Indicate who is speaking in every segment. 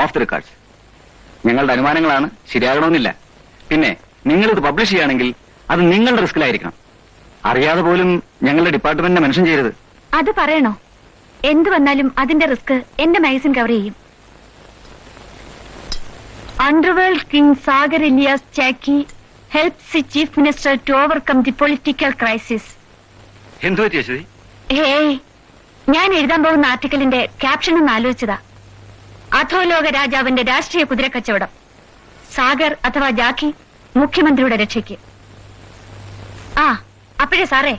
Speaker 1: Of the records. ഞങ്ങളുടെ അനുമാനങ്ങളാണ്, ശരിയാകണമെന്നില്ല. പിന്നെ നിങ്ങളിത് പബ്ലിഷ് ചെയ്യുകയാണെങ്കിൽ അത് നിങ്ങളുടെ റിസ്കിലായിരിക്കണം. അറിയാതെ പോലും ഞങ്ങളുടെ ഡിപ്പാർട്ട്മെന്റിനെ മെൻഷൻ ചെയ്യരുത്.
Speaker 2: അത് പറയണോ? എന്ത് വന്നാലും അതിന്റെ റിസ്ക് എന്റെ മാഗസിൻ കവർ ചെയ്യും. Underworld king Sagar alias Jacky helps the chief minister to overcome the political crisis.
Speaker 1: എന്തു പറ്റി അശ്വതി?
Speaker 2: ഞാൻ എഴുതാൻ പോകുന്ന ആർട്ടിക്കലിന്റെ ക്യാപ്ഷൻ ഒന്ന് ആലോചിച്ചതാ. അധോലോക രാജാവിന്റെ രാഷ്ട്രീയ കുതിരക്കച്ചവടം. സാഗർ അഥവാ ജാക്കി മുഖ്യമന്ത്രിയുടെ രക്ഷയ്ക്ക്. അപ്പോഴേ സാറേ,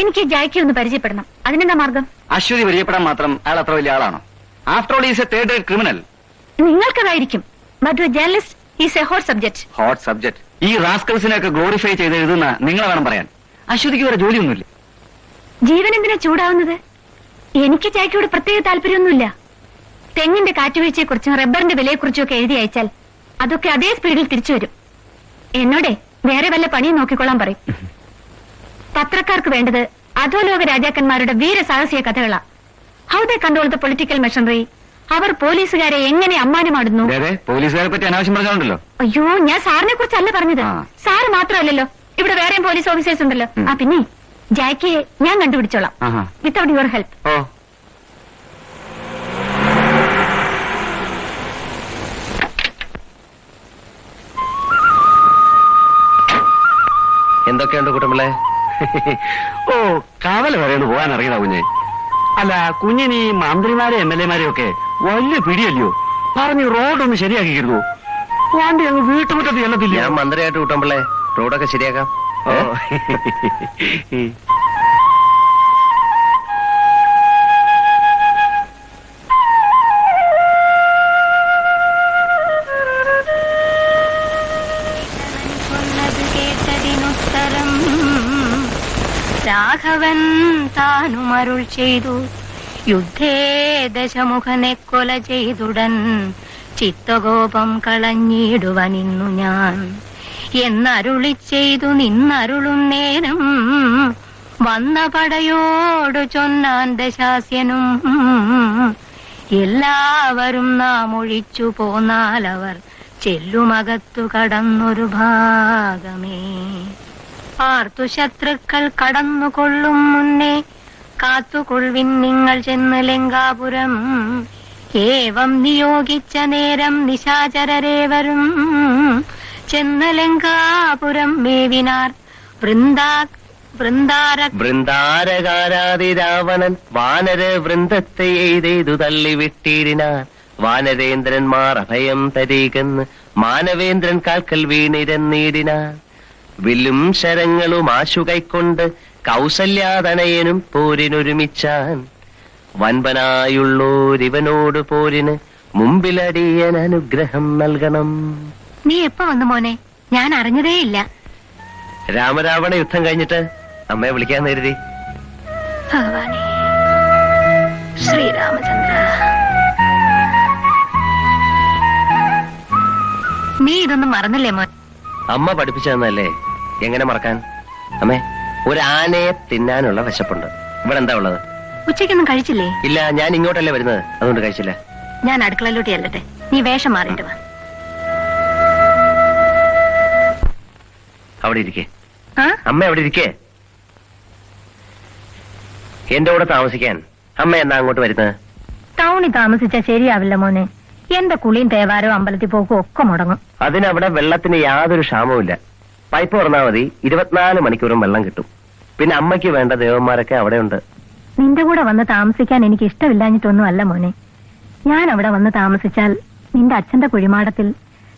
Speaker 2: എനിക്ക് ജാക്കി ഒന്ന് പരിചയപ്പെടണം. അതിനെന്താ മാർഗം?
Speaker 1: അശ്വതി പരിചയപ്പെടാൻ മാത്രം അയാൾ അത്ര വലിയ ആളാണോ? After all is a third rate criminal.
Speaker 2: നിങ്ങൾക്കതായിരിക്കും, but journalist is a hot subject.
Speaker 1: Hot subject? ഈ റാസ്കൽസിനെയൊക്കെ ഗ്ലോറിഫൈ ചെയ്ത് എഴുതുന്ന നിങ്ങളെ വേണം പറയാൻ. അശ്വതിക്ക് വേറെ ജോലിയൊന്നുമില്ല.
Speaker 2: ജീവൻ എന്തിനാ ചൂടാവുന്നത്? എനിക്ക് ചാക്കിയോട് പ്രത്യേക താല്പര്യമൊന്നുമില്ല. തെങ്ങിന്റെ കാറ്റുവീഴ്ചയെക്കുറിച്ചും റബ്ബറിന്റെ വിലയെക്കുറിച്ചും ഒക്കെ എഴുതി അയച്ചാൽ അതൊക്കെ അതേ സ്പീഡിൽ തിരിച്ചു വരും. എന്നോടെ വേറെ വല്ല പണിയും നോക്കിക്കൊള്ളാൻ പറയും. പത്രക്കാർക്ക് വേണ്ടത് അധോലോക രാജാക്കന്മാരുടെ വീരസാഹസിക കഥകളാ. How they control the political machinery. അവർ പോലീസുകാരെ എങ്ങനെ അമ്മാനമാടുന്നു.
Speaker 1: പോലീസുകാരെ പറ്റി അനാവശ്യം പറഞ്ഞോണ്ടല്ലോ.
Speaker 2: അയ്യോ, ഞാൻ സാറിനെ കുറിച്ചല്ല പറഞ്ഞത്. സാറ് മാത്രമല്ലല്ലോ, ഇവിടെ വേറെയും പോലീസ് ഓഫീസേഴ്സ് ഉണ്ടല്ലോ. പിന്നെ ജാക്കിയെ ഞാൻ കണ്ടുപിടിച്ചോളാം, വിത്തൗട്ട് യുവർ ഹെൽപ്പ്.
Speaker 3: എന്തൊക്കെയുണ്ട് കുട്ടമ്പിള്ളേ?
Speaker 1: കാവല വരെയൊന്ന് പോകാൻ അറിയണ കുഞ്ഞെ. അല്ല, കുഞ്ഞിന് ഈ മന്ത്രിമാരെ എം എൽ എമാരെയും ഒക്കെ വലിയ പിടിയല്ലയോ? പറഞ്ഞ് റോഡൊന്ന് ശരിയാക്കിയിരുന്നു. വണ്ടി അങ്ങ് വീട്ടുമുറ്റത്ത് ചെല്ലത്തില്ല.
Speaker 3: ഞാൻ മന്ത്രിയായിട്ട് കുട്ടമ്പിള്ളേ റോഡൊക്കെ ശരിയാക്കാം.
Speaker 4: രാഘവൻ താനും അരുൾ ചെയ്തു, യുദ്ധേ ദശമുഖനെ കൊല ചെയ്തുടൻ ചിത്തകോപം കളഞ്ഞിടുവനിന്നു ഞാൻ എന്നരുളി ചെയ്തു നിന്നരുളും നേരം വന്ന പടയോടു ചൊന്നാൻ ദശാസ്യനും, എല്ലാവരും നാം ഒഴിച്ചു പോന്നാലവർ ചെല്ലുമകത്തു കടന്നൊരു ഭാഗമേ. പാർത്തു ശത്രുക്കൾ കടന്നുകൊള്ളും മുന്നേ കാത്തുകൊള്ളിൻ നിങ്ങൾ ചെന്ന് ലങ്കാപുരം. ഏവം നിയോഗിച്ച നേരം നിശാചരരേവരും ചെന്ന് ലങ്കാപുരം മേവിനാർ.
Speaker 3: വൃന്ദാരകാരാതി രാവണൻ വാനര വൃന്ദത്തെ എയ്തു തള്ളിവിട്ടിരിനാർ. വാനരേന്ദ്രന്മാർ അഭയം തരീകെന്ന് മാനവേന്ദ്രൻ കാൽക്കൽ വീണിരന്നീടിനാർ. വില്ലും ശരങ്ങളും ആശു കൈക്കൊണ്ട് കൗസല്യാതനയനും പോരിനൊരുമിച്ചാൻ. വൻപനായുള്ളോരിവനോട് പോരിന് മുമ്പിലടിയൻ അനുഗ്രഹം നൽകണം.
Speaker 2: നീ എപ്പോ വന്നു മോനെ? ഞാൻ അറിഞ്ഞതേയില്ല.
Speaker 3: രാമരാവണ യുദ്ധം കഴിഞ്ഞിട്ട് അമ്മയെ വിളിക്കാൻ കരുതി.
Speaker 2: ഭഗവാനേ, ശ്രീരാമചന്ദ്ര, നീ ഇതൊന്നും മറന്നില്ലേ മോൻ?
Speaker 3: അമ്മ പഠിപ്പിച്ചു തന്നല്ലേ, എങ്ങനെ മറക്കാൻ? അമ്മേ, ഒരു ആനയെ തിന്നാനുള്ള വിശപ്പുണ്ട്. ഇവിടെ എന്താ ഉള്ളത്?
Speaker 2: ഉച്ചയ്ക്കൊന്നും കഴിച്ചില്ലേ?
Speaker 3: ഇല്ല, ഞാൻ ഇങ്ങോട്ടല്ലേ വരുന്നത്, അതുകൊണ്ട് കഴിച്ചില്ല.
Speaker 2: ഞാൻ അടുക്കളയിലോട്ട് ചെല്ലട്ടെ, നീ വേഷം മാറിയിട്ട് വാ.
Speaker 3: അവിടെ ഇരിക്കേ അമ്മ, അവിടെ ഇരിക്കേ. എന്റെ കൂടെ താമസിക്കാൻ അമ്മ എന്നാ അങ്ങോട്ട് വരുന്നത്?
Speaker 2: ടൗണിൽ താമസിച്ചാ ശരിയാവില്ല മോനെ. എന്റെ കുളിയും തേവാരവും അമ്പലത്തിൽ പോക്കും ഒക്കെ മുടങ്ങും.
Speaker 3: അതിനവിടെ വെള്ളത്തിന് യാതൊരു ക്ഷാമവുമില്ല. പൈപ്പ് തുറന്നാൽ മതി, 24 മണിക്കൂറും വെള്ളം കിട്ടും. പിന്നെ അമ്മയ്ക്ക് വേണ്ട ദേവന്മാരൊക്കെ അവിടെ ഉണ്ട്.
Speaker 2: നിന്റെ കൂടെ വന്ന് താമസിക്കാൻ എനിക്ക് ഇഷ്ടമില്ലാഞ്ഞിട്ടൊന്നും അല്ല മോനെ. ഞാൻ അവിടെ വന്ന് താമസിച്ചാൽ നിന്റെ അച്ഛന്റെ കുഴിമാടത്തിൽ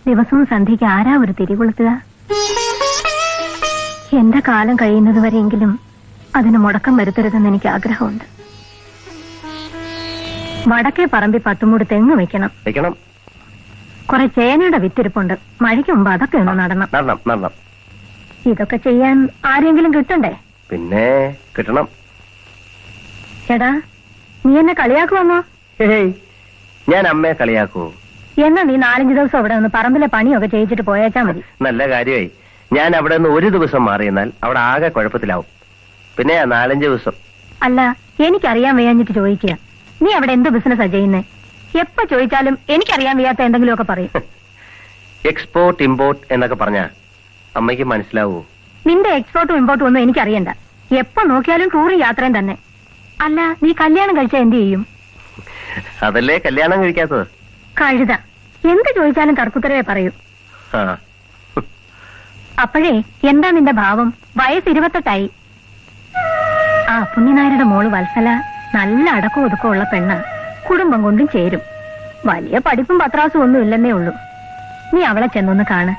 Speaker 2: ദിവസവും സന്ധ്യയ്ക്ക് ആരാ ഒരു തിരികൊളുത്തുക? എന്റെ കാലം കഴിയുന്നത് വരെയെങ്കിലും അതിന് മുടക്കം വരുത്തരുതെന്ന് എനിക്ക് ആഗ്രഹമുണ്ട്. വടക്കേ പറമ്പിൽ 10 മൂട് തെങ്ങ് വെക്കണം. കുറെ ചേനയുടെ വിത്തിരിപ്പുണ്ട്. മഴയ്ക്ക് മുമ്പ് അതൊക്കെ ഒന്ന് നടണം. ഇതൊക്കെ ചെയ്യാൻ ആരെങ്കിലും കിട്ടണ്ടേ?
Speaker 3: പിന്നെ കിട്ടണം.
Speaker 2: ചേടാ, നീ എന്നെ കളിയാക്കുവന്നോ?
Speaker 3: ഞാൻ അമ്മയെ കളിയാക്കൂ?
Speaker 2: എന്നാ നീ 4-5 ദിവസം അവിടെ നിന്ന് പറമ്പിലെ പണിയൊക്കെ ചെയ്യിച്ചിട്ട് പോയേച്ചാ മതി.
Speaker 3: നല്ല കാര്യമായി. ഞാൻ അവിടെ നിന്ന് ഒരു ദിവസം മാറിയെന്നാൽ അവിടെ ആകെ കുഴപ്പത്തിലാവും. പിന്നെ 4-5 ദിവസം.
Speaker 2: അല്ല, എനിക്കറിയാൻ വയ്യാഞ്ഞിട്ട് ചോദിക്കുക, നീ അവിടെ എന്ത് ബിസിനസ്സാ ചെയ്യുന്നേ?
Speaker 4: എപ്പോ ചോദിച്ചാലും എനിക്കറിയാൻ വയ്യാത്ത എന്തെങ്കിലുമൊക്കെ പറയും.
Speaker 3: എക്സ്പോർട്ട് ഇമ്പോർട്ട് എന്നൊക്കെ പറഞ്ഞാ അമ്മയ്ക്ക് മനസ്സിലാവൂ?
Speaker 4: നിന്റെ എക്സ്പോർട്ടും ഇമ്പോർട്ടും ഒന്നും എനിക്കറിയണ്ട. എപ്പോ നോക്കിയാലും ടൂറും യാത്രയും തന്നെ. അല്ല, നീ കല്യാണം കഴിച്ചാ എന്ത് ചെയ്യും?
Speaker 3: അതല്ലേ കല്യാണം കഴിക്കാത്തത്.
Speaker 4: കഴുത എന്ത് ചോദിച്ചാലും തർക്കുത്തരവേ പറയൂ.
Speaker 3: ആ.
Speaker 4: അപ്പോഴേ എന്താ നിന്റെ ഭാവം? വയസ്സ് 28ആയി. ആ പുണ്യനായരുടെ മോള് വത്സല നല്ല അടക്കം ഒതുക്കമുള്ള പെണ്ണ. കുടുംബം കൊണ്ടും ചേരും. വലിയ പഠിപ്പും പത്രാസും ഒന്നും ഇല്ലെന്നേ ഉള്ളൂ. നീ അവളെ ചെന്നൊന്ന് കാണ്.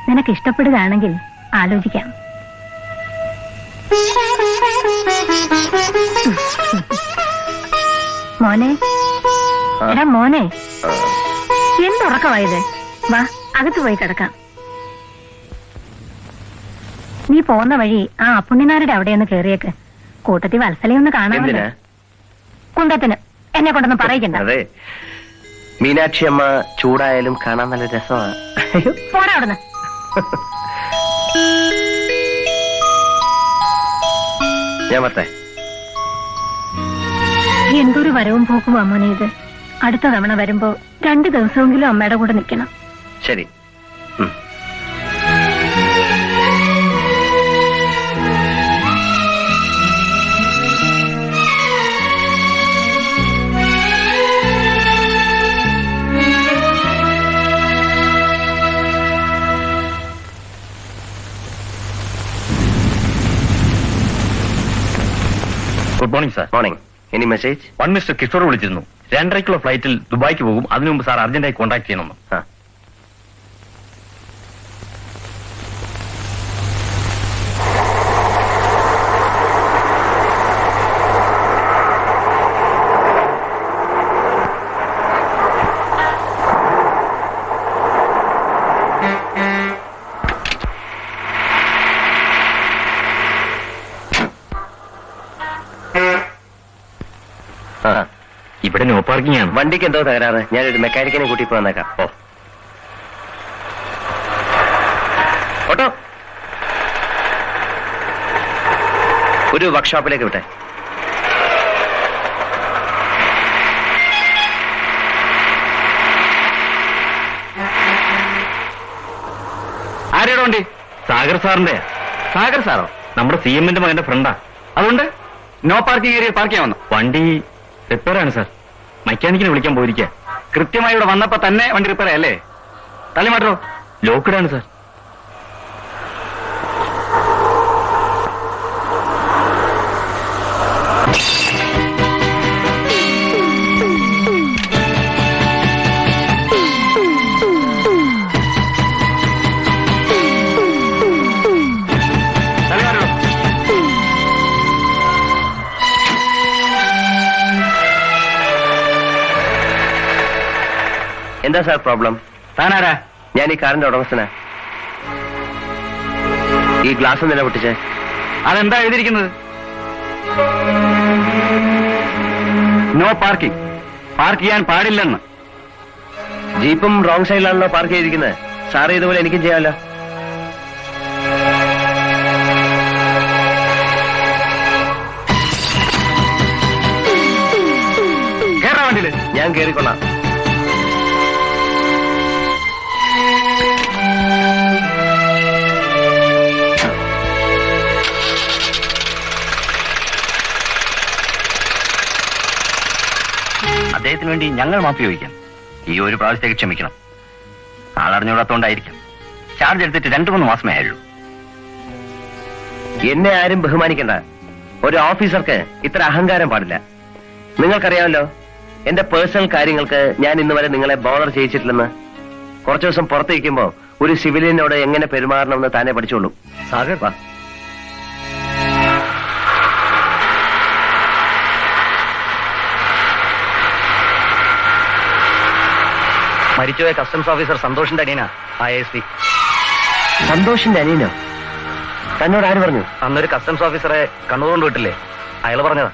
Speaker 4: നിനക്ക് ഇഷ്ടപ്പെടുകയാണെങ്കിൽ ആലോചിക്കാം. മോനെ, എടാ മോനെ, എന്തുറക്കമായത്? വാ, അകത്ത് പോയി കിടക്കാം. നീ പോന്ന വഴി ആ അപ്പുണ്ണിനാരുടെ അവിടെയൊന്ന് കേറിയേക്ക്. കൂട്ടത്തിൽ വത്സലയൊന്ന് കാണാമല്ലോ.
Speaker 3: എന്തിനാ?
Speaker 4: കുന്തത്തിന്. എന്നെ കൊണ്ടൊന്നും പറയിക്കണ്ട.
Speaker 3: അതെ, മീനാക്ഷി അമ്മ ചൂടായാലും കാണാൻ നല്ല രസമാണ്.
Speaker 4: പോടാ അവിടുന്ന്.
Speaker 3: ഞാൻ പറ്റേ?
Speaker 4: എന്തൊരു വരവും പോക്കും അമ്മനെ ഇത്. അടുത്ത തവണ വരുമ്പോ 2 ദിവസമെങ്കിലും അമ്മയുടെ കൂടെ നിൽക്കണം.
Speaker 3: ശരി.
Speaker 1: Good morning sir.
Speaker 3: Morning. Any message?
Speaker 1: One mister Kishore വിളിച്ചിരുന്നു. 2:30 ഫ്ലൈറ്റിൽ ദുബായിക്ക് പോകും. അതിനു മുമ്പ് സാർ അർജന്റായി കോൺടാക്ട് ചെയ്യണമെന്ന്.
Speaker 3: ആ.
Speaker 1: ഇവിടെ നോ പാർക്കിംഗ് ആണ്.
Speaker 3: വണ്ടിക്ക് എന്തോ തകരാറ്. ഞാനൊരു മെക്കാനിക്കിനെ കൂട്ടി ഇപ്പൊ വന്നേക്കാം. ഓ, ഓട്ടോ ഒരു വർക്ക്ഷോപ്പിലേക്ക് വിട്ടെ.
Speaker 1: ആരുടെ വണ്ടി? സാഗർ സാറിന്റെ. സാഗർ സാറോ? നമ്മുടെ CM-ന്റെ മകന്റെ ഫ്രണ്ടാ. അതുകൊണ്ട് നോ പാർക്കിംഗ് ഏരിയ പാർക്ക് ചെയ്യാൻ വന്നു. വണ്ടി റിപ്പയർ ആണ് സാർ. മെക്കാനിക്കിനെ വിളിക്കാൻ പോയിരിക്കുക. കൃത്യമായി ഇവിടെ വന്നപ്പോ തന്നെ വണ്ടി റിപ്പയർ ആയല്ലേ? തലമാറ്റോ? ലോക്ക്ഡ് ആണ് സാർ.
Speaker 3: എന്താ സാർ പ്രോബ്ലം?
Speaker 1: താനാരാ?
Speaker 3: ഞാൻ ഈ കാറിന്റെ ഉടമസ്ഥനാ. ഈ ഗ്ലാസ് നില പൊട്ടിച്ചേ.
Speaker 1: അതെന്താ എഴുതിയിരിക്കുന്നത്? No parking. പാർക്ക് ചെയ്യാൻ പാടില്ലെന്ന്.
Speaker 3: ജീപ്പും റോങ് സൈഡിലാണല്ലോ പാർക്ക് ചെയ്തിരിക്കുന്നത്. സാറ് ഇതുപോലെ എനിക്കും ചെയ്യാമല്ലോ.
Speaker 1: കേറാ വണ്ടിയില്.
Speaker 3: ഞാൻ കേറിക്കൊള്ളാം.
Speaker 1: അദ്ദേഹത്തിന് വേണ്ടി ഞങ്ങൾ മാഫി ചോദിക്കാം. ഈ ഒരു പ്രാവശ്യത്തേക്ക് ക്ഷമിക്കണം. ആളറിഞ്ഞൂടാത്തോണ്ടായിരിക്കും. ചാർജ് എടുത്തിട്ട് 2-3 മാസമേ ആയുള്ളൂ.
Speaker 3: എന്നെ ആരും ബഹുമാനിക്കണ്ട. ഒരു ഓഫീസർക്ക് ഇത്ര അഹങ്കാരം പാടില്ല. നിങ്ങൾക്കറിയാമല്ലോ, എന്റെ പേഴ്സണൽ കാര്യങ്ങൾക്ക് ഞാൻ ഇന്ന് വരെ നിങ്ങളെ ബോധർ ചെയ്യിച്ചിട്ടില്ലെന്ന്. കുറച്ചു ദിവസം പുറത്തിരിക്കുമ്പോ ഒരു സിവിലിയനോട് എങ്ങനെ പെരുമാറണമെന്ന് താനെ പഠിച്ചോളൂ.
Speaker 1: സാഗർ വാ. മരിച്ചുപോയ കസ്റ്റംസ് ഓഫീസർ സന്തോഷിന്റെ അനിയനാ ISP.
Speaker 3: സന്തോഷിന്റെ അനിയനോ? തന്നോട് ആര് പറഞ്ഞു?
Speaker 1: അന്നൊരു കസ്റ്റംസ് ഓഫീസറെ കണ്ണൂർ കൊണ്ട് വിട്ടില്ലേ, അയാൾ പറഞ്ഞതാ.